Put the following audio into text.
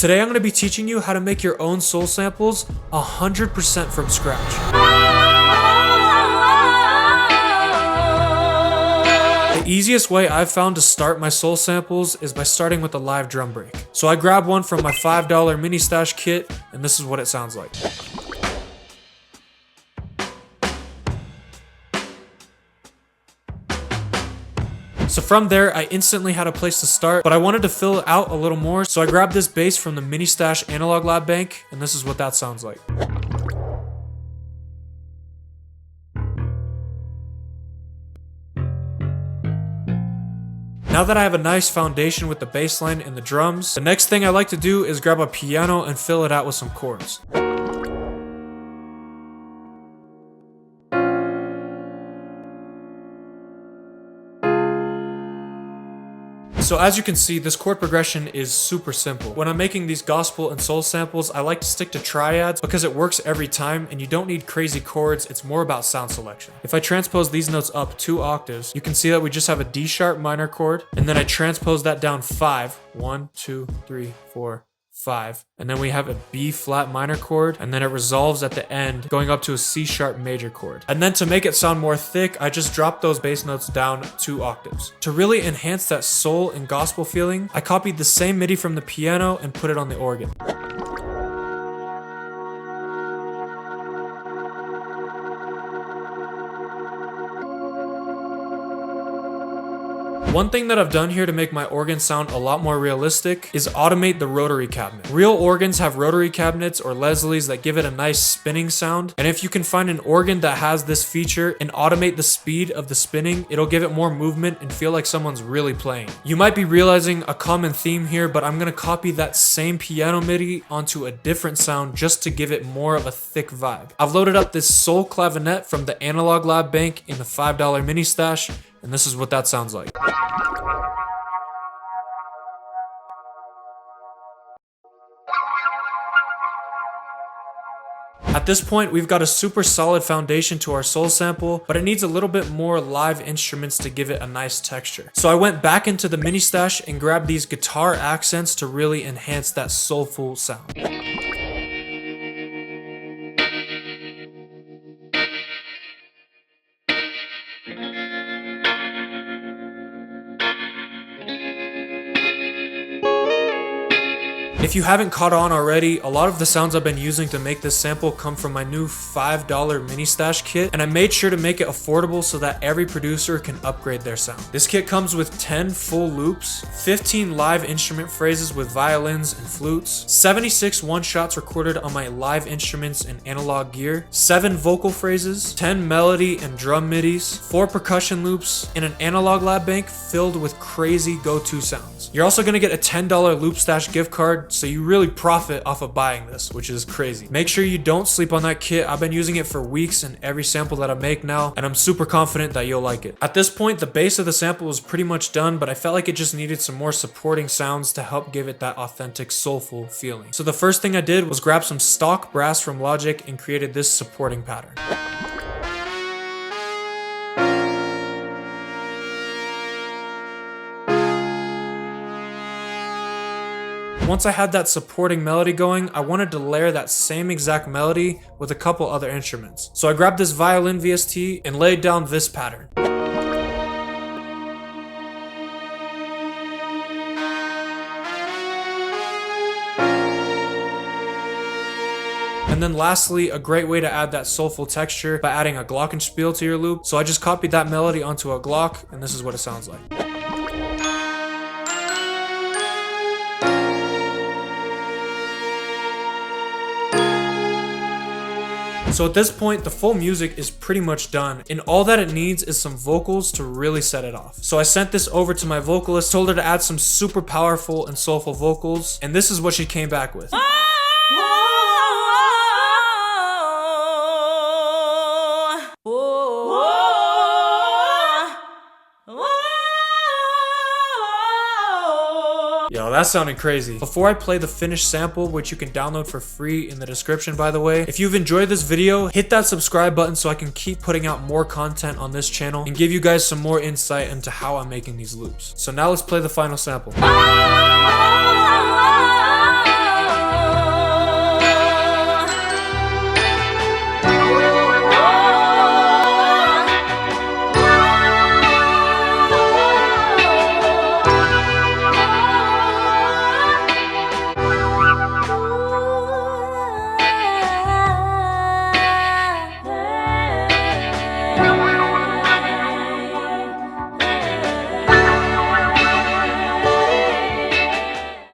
Today I'm going to be teaching you how to make your own soul samples 100% from scratch. The easiest way I've found to start my soul samples is by starting with a live drum break. So I grabbed one from my $5 mini stash kit, and this is what it sounds like. So from there, I instantly had a place to start, but I wanted to fill it out a little more, so I grabbed this bass from the mini stash analog lab bank, and this is what that sounds like. Now that I have a nice foundation with the bass line and the drums, the next thing I like to do is grab a piano and fill it out with some chords. So as you can see, this chord progression is super simple. When I'm making these gospel and soul samples, I like to stick to triads because it works every time and you don't need crazy chords, it's more about sound selection. If I transpose these notes up 2 octaves, you can see that we just have a D sharp minor chord, and then I transpose that down 5. 1, 2, 3, 4, 5, and then we have a B flat minor chord, and then it resolves at the end going up to a C sharp major chord. And then to make it sound more thick, I just dropped those bass notes down 2 octaves. To really enhance that soul and gospel feeling, I copied the same MIDI from the piano and put it on the organ. One thing that I've done here to make my organ sound a lot more realistic is automate the rotary cabinet. Real organs have rotary cabinets or Leslies that give it a nice spinning sound, and if you can find an organ that has this feature and automate the speed of the spinning, it'll give it more movement and feel like someone's really playing. You might be realizing a common theme here, but I'm gonna copy that same piano MIDI onto a different sound just to give it more of a thick vibe. I've loaded up this Soul Clavinet from the Analog Lab Bank in the $5 mini stash, and this is what that sounds like. At this point, we've got a super solid foundation to our soul sample, but it needs a little bit more live instruments to give it a nice texture. So I went back into the mini stash and grabbed these guitar accents to really enhance that soulful sound. If you haven't caught on already, a lot of the sounds I've been using to make this sample come from my new $5 mini stash kit, and I made sure to make it affordable so that every producer can upgrade their sound. This kit comes with 10 full loops, 15 live instrument phrases with violins and flutes, 76 one-shots recorded on my live instruments and analog gear, 7 vocal phrases, 10 melody and drum midis, 4 percussion loops, and an analog lab bank filled with crazy go-to sounds. You're also gonna get a $10 Loop Stash gift card, so you really profit off of buying this, which is crazy. Make sure you don't sleep on that kit. I've been using it for weeks in every sample that I make now, and I'm super confident that you'll like it. At this point, the base of the sample was pretty much done, but I felt like it just needed some more supporting sounds to help give it that authentic, soulful feeling. So the first thing I did was grab some stock brass from Logic and created this supporting pattern. Once I had that supporting melody going, I wanted to layer that same exact melody with a couple other instruments. So I grabbed this violin VST and laid down this pattern. And then lastly, a great way to add that soulful texture by adding a glockenspiel to your loop. So I just copied that melody onto a Glock, and this is what it sounds like. So at this point, the full music is pretty much done, and all that it needs is some vocals to really set it off. So I sent this over to my vocalist, told her to add some super powerful and soulful vocals, and this is what she came back with. Yo, that sounded crazy. Before I play the finished sample, which you can download for free in the description by the way, if you've enjoyed this video, hit that subscribe button so I can keep putting out more content on this channel and give you guys some more insight into how I'm making these loops. So now let's play the final sample.